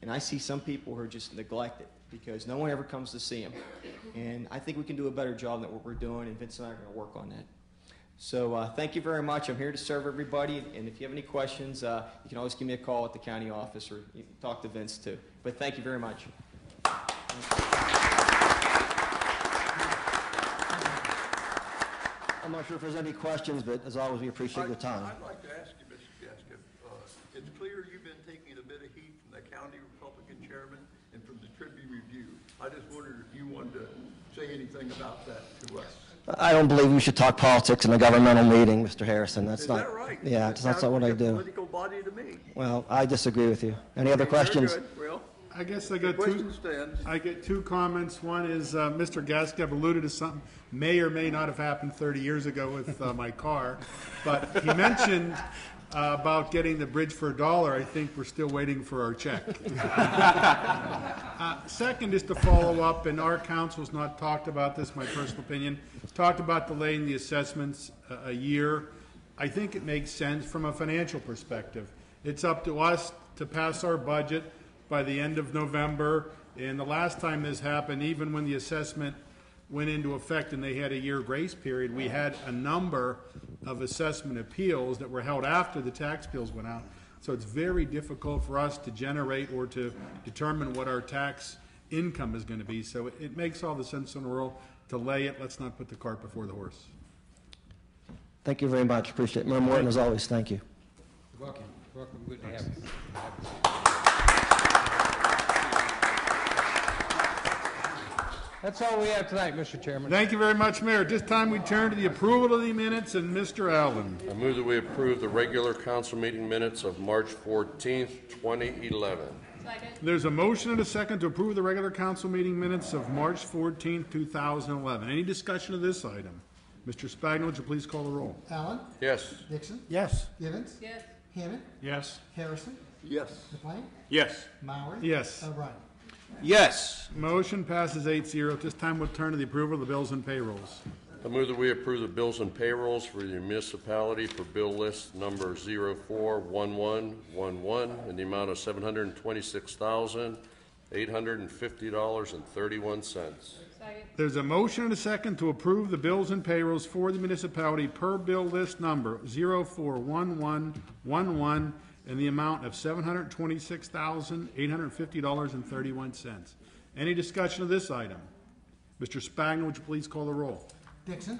and I see some people who are just neglected because no one ever comes to see them. And I think we can do a better job than what we're doing, and Vince and I are going to work on that. So thank you very much. I'm here to serve everybody. And if you have any questions, you can always give me a call at the county office, or you can talk to Vince, too. But thank you very much. I'm not sure if there's any questions, but as always, we appreciate your time. I'd like to ask you, Mr. Gaskett, it's clear you've been taking a bit of heat from the county Republican chairman and from the Tribune Review. I just wondered if you wanted to say anything about that to us. I don't believe we should talk politics in a governmental meeting, Mr. Harrison. That's Is not. that right? Yeah, that's not what I do. Political body to me. Well, I disagree with you. Any other questions? Very good. Well, I guess I got question stands. I get two comments. One is Mr. Gaskett alluded to something may or may not have happened 30 years ago with my car, but he mentioned about getting the bridge for $1. I think we're still waiting for our check. Second is to follow up, and our council's not talked about this, my personal opinion, talked about delaying the assessments a year. I think it makes sense from a financial perspective. It's up to us to pass our budget by the end of November, and the last time this happened, even when the assessment went into effect and they had a year grace period, we had a number of assessment appeals that were held after the tax bills went out. So it's very difficult for us to generate or to determine what our tax income is going to be. So it makes all the sense in the world to lay it. Let's not put the cart before the horse. Thank you very much. Appreciate it. Mayor Morton, as always, thank you. Welcome. Welcome. Good to have you. That's all we have tonight, Mr. Chairman. Thank you very much, Mayor. At this time, we turn to the approval of the minutes, and Mr. Allen. I move that we approve the regular council meeting minutes of March 14th, 2011. Second. There's a motion and a second to approve the regular council meeting minutes of March 14th, 2011. Any discussion of this item? Mr. Spagna, would you please call the roll? Allen? Yes. Dixon? Yes. Givens? Yes. Hammond? Yes. Harrison? Yes. DePlank? Yes. Mauer? Yes. O'Brien? Yes. Motion passes 8-0. At this time, we'll turn to the approval of the bills and payrolls. I move that we approve the bills and payrolls for the municipality for bill list number 041111 in the amount of $726,850.31. There's a motion and a second to approve the bills and payrolls for the municipality per bill list number 041111 in the amount of $726,850.31. Any discussion of this item? Mr. Spagna, would you please call the roll? Dixon?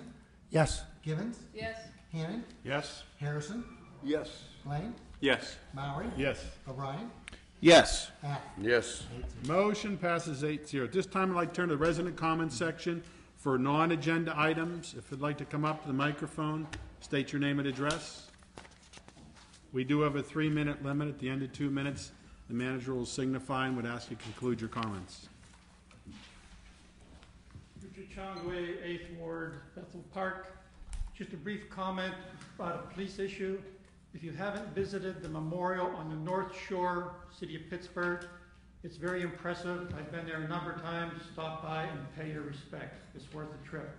Yes. Givens? Yes. Hannon? Yes. Harrison? Yes. Lane? Yes. Maury? Yes. O'Brien? Yes. Act. Yes. Motion passes 8-0. At this time, I'd like to turn to the resident comments section for non-agenda items. If you'd like to come up to the microphone, state your name and address. We do have a 3-minute limit. At the end of 2 minutes, the manager will signify and would ask you to conclude your comments. Richard Chongway, 8th Ward, Bethel Park. Just a brief comment about a police issue. If you haven't visited the memorial on the North Shore, City of Pittsburgh, it's very impressive. I've been there a number of times. Stop by and pay your respects. It's worth the trip.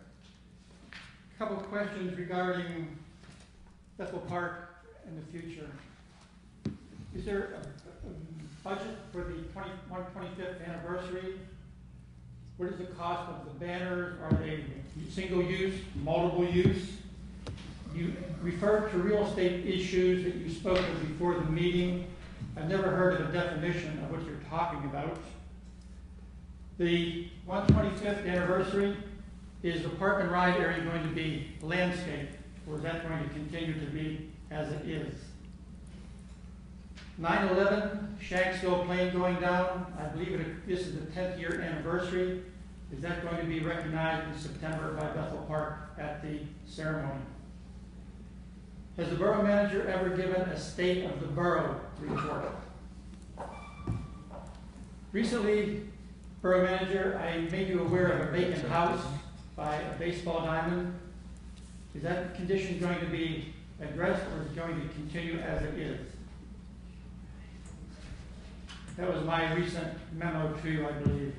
A couple of questions regarding Bethel Park in the future. Is there a budget for the 125th anniversary? What is the cost of the banners? Are they single use, multiple use? You referred to real estate issues that you spoke of before the meeting. I've never heard of a definition of what you're talking about. The 125th anniversary, is the park and ride area going to be landscaped, or is that going to continue to be as it is? 9/11, Shanksville plane going down. I believe this is the 10th year anniversary. Is that going to be recognized in September by Bethel Park at the ceremony? Has the borough manager ever given a state of the borough report? Recently, borough manager, I made you aware of a vacant house by a baseball diamond. Is that condition going to be addressed, or is it going to continue as it is? That was my recent memo to you, I believe.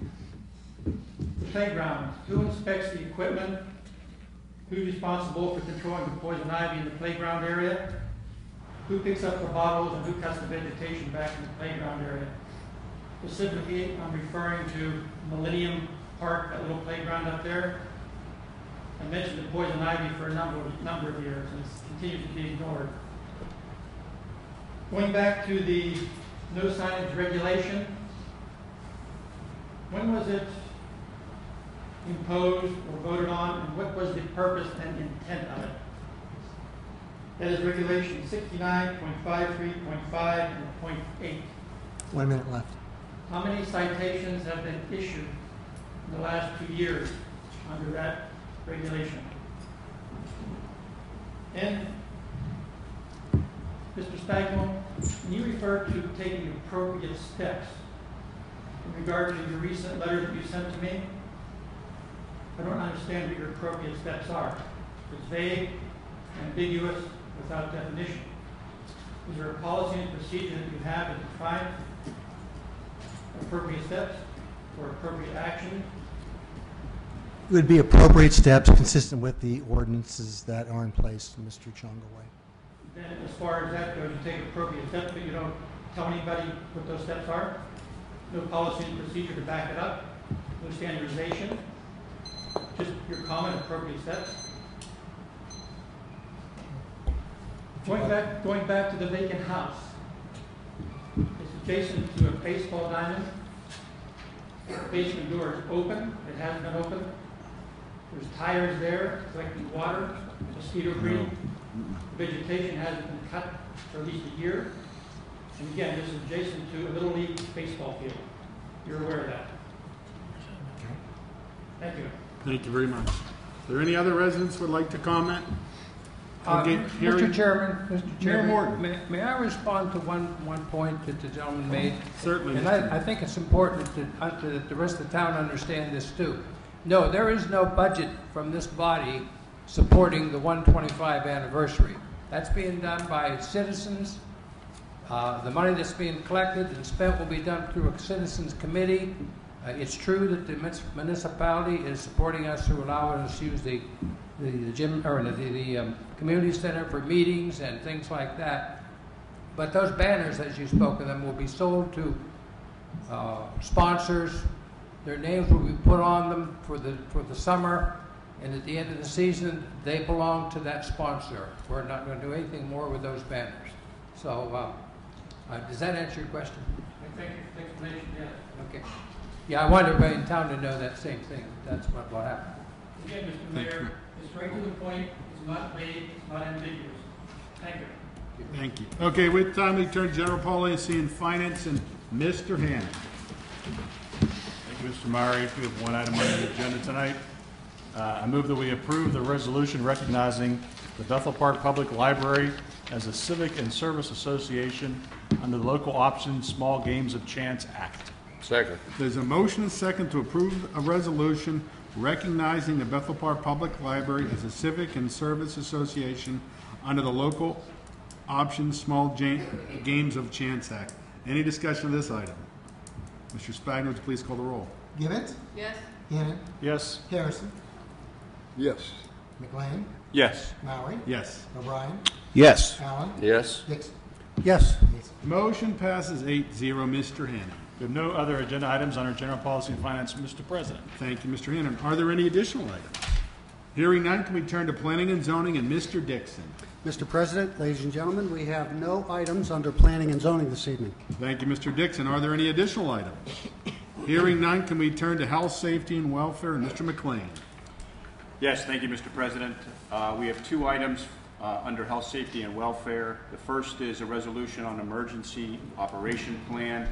The playground. Who inspects the equipment? Who's responsible for controlling the poison ivy in the playground area? Who picks up the bottles and who cuts the vegetation back in the playground area? Specifically, I'm referring to Millennium Park, that little playground up there. I mentioned the poison ivy for a number of years, and it's continued to be ignored. Going back to the no signage regulation, when was it imposed or voted on, and what was the purpose and intent of it? That is regulation 69.53.5 and .8. 1 minute left. How many citations have been issued in the last 2 years under that regulation? And Mr. Spagnuolo, when you refer to taking appropriate steps in regard to your recent letter that you sent to me, I don't understand what your appropriate steps are. It's vague, ambiguous, without definition. Is there a policy and procedure that you have to define appropriate steps or appropriate action? It would be appropriate steps consistent with the ordinances that are in place, Mr. Chongaway. Then as far as that goes, you take appropriate steps, but you don't tell anybody what those steps are? No policy and procedure to back it up? No standardization? Just your comment, appropriate steps? Going back to the vacant house. It's adjacent to a baseball diamond. The basement door is open. It hasn't been open. There's tires there collecting water, mosquito breeding. The vegetation hasn't been cut for at least a year. And again, this is adjacent to a Little League baseball field. You're aware of that. Thank you. Thank you very much. Are there any other residents who would like to comment? Mr. Chairman, Mayor Morton. may I respond to one point that the gentleman made? Certainly. And I think it's important that the rest of the town understand this too. No, there is no budget from this body supporting the 125 anniversary. That's being done by citizens. The money that's being collected and spent will be done through a citizens committee. It's true that the municipality is supporting us through allowing us to use the the gym or the community center for meetings and things like that. But those banners, as you spoke of them, will be sold to sponsors. Their names will be put on them for the summer, and at the end of the season, they belong to that sponsor. We're not going to do anything more with those banners. So, does that answer your question? Thank you for the explanation, yes. Okay. Yeah, I want everybody in town to know that same thing. That's what happened. Again, Mr. Mayor, it's straight to the point, it's not vague, it's not ambiguous. Thank you. Thank you. Okay, with time, we turn to general policy and finance, and Mr. Hannon. Thank you, Mr. Murray. We have one item on the agenda tonight. I move that we approve the resolution recognizing the Bethel Park Public Library as a civic and service association under the Local Option Small Games of Chance Act. Second. There's a motion and second to approve a resolution recognizing the Bethel Park Public Library as a civic and service association under the Local Option Small Games of Chance Act. Any discussion of this item? Mr. Spagna, would you please call the roll? Gibbons? Yes. Hannon? Yes. Harrison? Yes. McLean? Yes. Maury? Yes. O'Brien? Yes. Allen? Yes. Dixon? Yes. Motion passes 8-0. Mr. Hannon. We have no other agenda items under general policy and finance, Mr. President. Thank you, Mr. Hannon. Are there any additional items? Hearing none, can we turn to planning and zoning and Mr. Dixon? Mr. President, ladies and gentlemen, we have no items under planning and zoning this evening. Thank you, Mr. Dixon. Are there any additional items? Hearing none, can we turn to health, safety, and welfare and Mr. McLean? Yes, thank you, Mr. President. We have two items under health, safety, and welfare. The first is a resolution on emergency operation plan.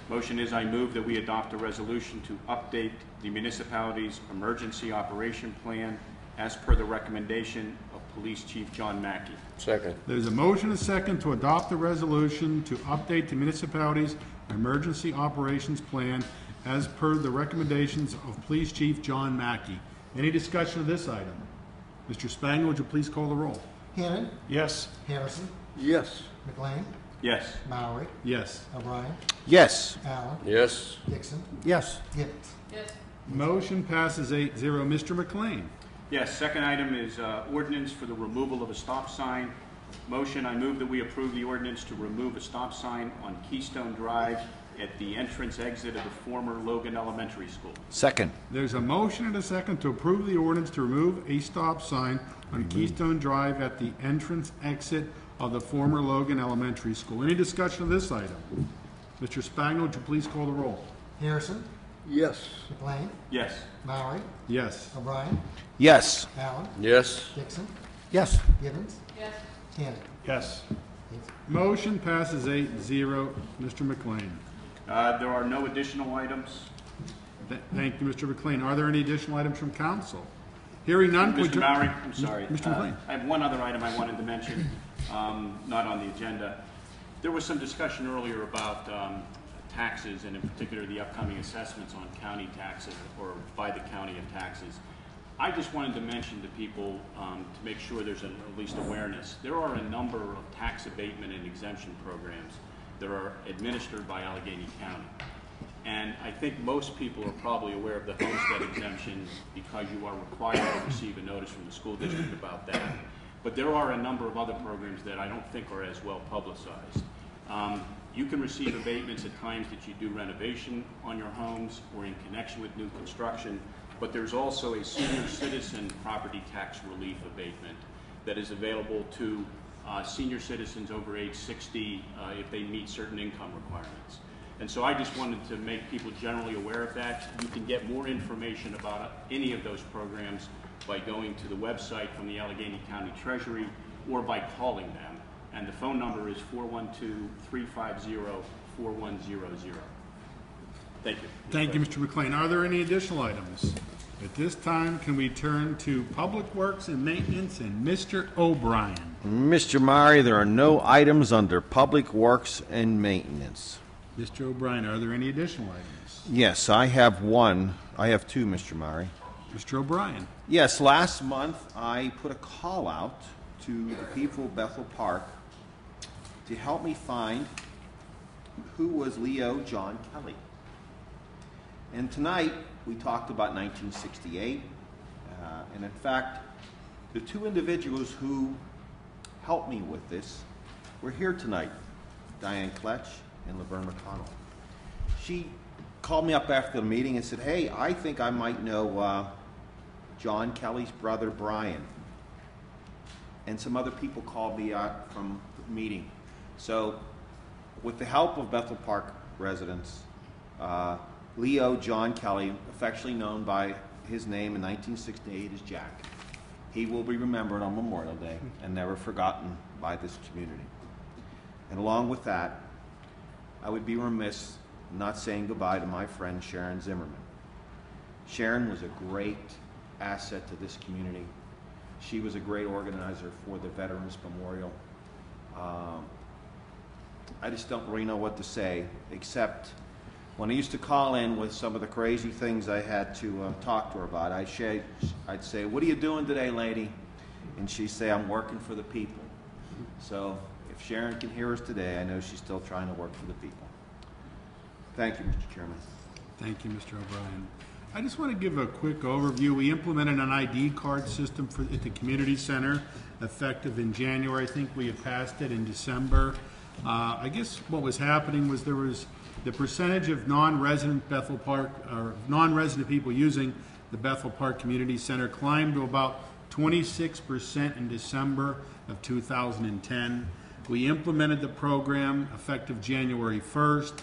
Motion is I move that we adopt a resolution to update the municipality's emergency operation plan as per the recommendation of Police Chief John Mackey. Second. There's a motion and a second to adopt the resolution to update the municipality's emergency operations plan as per the recommendations of Police Chief John Mackey. Any discussion of this item? Mr. Spangler, would you please call the roll? Hannon? Yes. Harrison? Yes. McLean? Yes. Maury? Yes. O'Brien? Yes. Allen? Yes. Dixon? Yes. Gibbons? Yes. Motion passes 8-0. Mr. McLean. Yes, second item is ordinance for the removal of a stop sign. Motion, I move that we approve the ordinance to remove a stop sign on Keystone Drive at the entrance exit of the former Logan Elementary School. Second. There's a motion and a second to approve the ordinance to remove a stop sign on Keystone Drive at the entrance exit of the former Logan Elementary School. Any discussion of this item? Mr. Spagna, would you please call the roll? Harrison? Yes. McLean? Yes. Maury? Yes. O'Brien? Yes. Allen? Yes. Dixon? Yes. Gibbons? Yes. Hannon? Yes. Motion passes 8-0. Mr. McLean. There are no additional items. Thank you, Mr. McLean. Are there any additional items from council? Hearing none. Mr. Maury, I'm sorry. Mr. McLean. I have one other item I wanted to mention, not on the agenda. There was some discussion earlier about taxes, and in particular the upcoming assessments on county taxes or by the county of taxes. I just wanted to mention to people to make sure there's at least awareness. There are a number of tax abatement and exemption programs that are administered by Allegheny County. And I think most people are probably aware of the homestead exemption because you are required to receive a notice from the school district about that. But there are a number of other programs that I don't think are as well publicized. You can receive abatements at times that you do renovation on your homes or in connection with new construction, but there's also a senior citizen property tax relief abatement that is available to senior citizens over age 60 if they meet certain income requirements. And so I just wanted to make people generally aware of that. You can get more information about any of those programs by going to the website from the Allegheny County Treasury or by calling them. And the phone number is 412-350-4100. Thank you. Thank you, Mr. McLean. Are there any additional items? At this time, can we turn to Public Works and Maintenance and Mr. O'Brien? Mr. Murray, there are no items under Public Works and Maintenance. Mr. O'Brien, are there any additional items? Yes, I have one. I have two, Mr. Murray. Mr. O'Brien. Yes, last month I put a call out to the people of Bethel Park to help me find who was Leo John Kelly. And tonight we talked about 1968, and in fact The two individuals who helped me with this were here tonight, Diane Kletch and Laverne McConnell. She called me up after the meeting and said, hey, I think I might know John Kelly's brother, Brian. And some other people called me out from the meeting. So with the help of Bethel Park residents, Leo John Kelly, affectionately known by his name in 1968 as Jack, he will be remembered on Memorial Day and never forgotten by this community. And along with that, I would be remiss not saying goodbye to my friend Sharon Zimmerman. Sharon was a great asset to this community. She was a great organizer for the Veterans Memorial. I just don't really know what to say, except when I used to call in with some of the crazy things I had to talk to her about, I'd say, what are you doing today, lady? And she'd say, I'm working for the people. So if Sharon can hear us today, I know she's still trying to work for the people. Thank you, Mr. Chairman. Thank you, Mr. O'Brien. I just want to give a quick overview. We implemented an ID card system at the community center effective in January. I think we had passed it in December. I guess what was happening was there was the percentage of non-resident Bethel Park, or non-resident people using the Bethel Park Community Center climbed to about 26% in December of 2010. We implemented the program effective January 1st.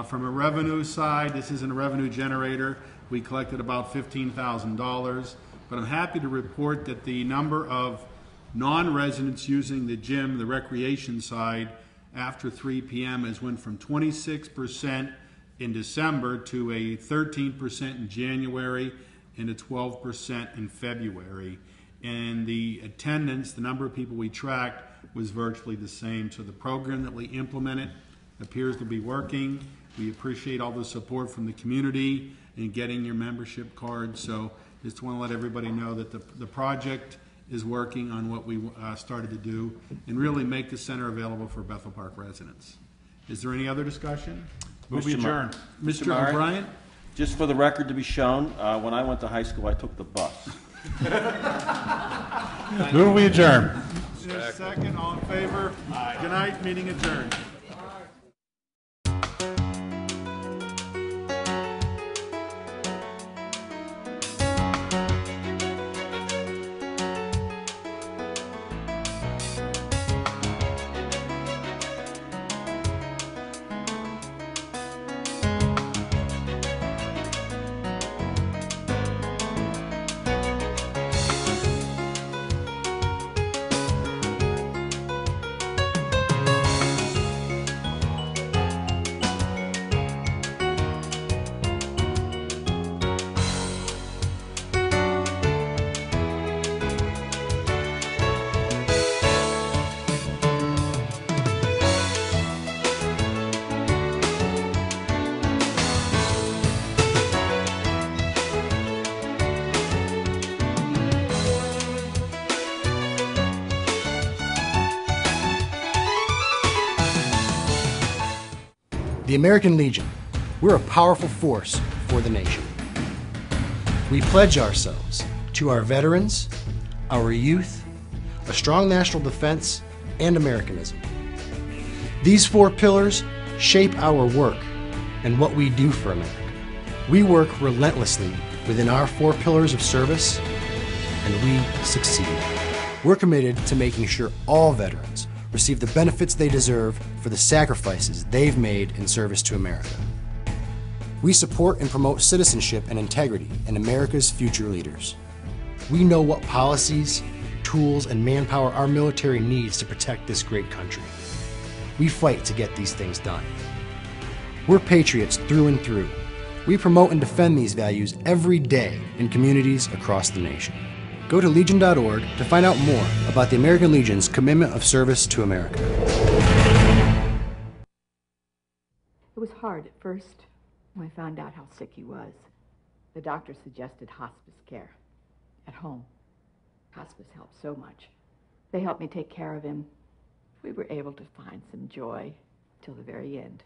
From a revenue side, this isn't a revenue generator. We collected about $15,000, but I'm happy to report that the number of non-residents using the gym, the recreation side, after 3 p.m. has went from 26% in December to a 13% in January and a 12% in February. And the attendance, the number of people we tracked, was virtually the same. So the program that we implemented appears to be working. We appreciate all the support from the community in getting your membership cards. So just want to let everybody know that the project is working on what we started to do and really make the center available for Bethel Park residents. Is there any other discussion? Move adjourned. Mr. O'Brien? Just for the record to be shown, when I went to high school, I took the bus. Move we adjourn. Second, all in favor? Aye. Good night, meeting adjourned. The American Legion, we're a powerful force for the nation. We pledge ourselves to our veterans, our youth, a strong national defense, and Americanism. These 4 pillars shape our work and what we do for America. We work relentlessly within our 4 pillars of service, and we succeed. We're committed to making sure all veterans receive the benefits they deserve for the sacrifices they've made in service to America. We support and promote citizenship and integrity in America's future leaders. We know what policies, tools, and manpower our military needs to protect this great country. We fight to get these things done. We're patriots through and through. We promote and defend these values every day in communities across the nation. Go to legion.org to find out more about the American Legion's commitment of service to America. It was hard at first when I found out how sick he was. The doctor suggested hospice care at home. Hospice helped so much. They helped me take care of him. We were able to find some joy till the very end.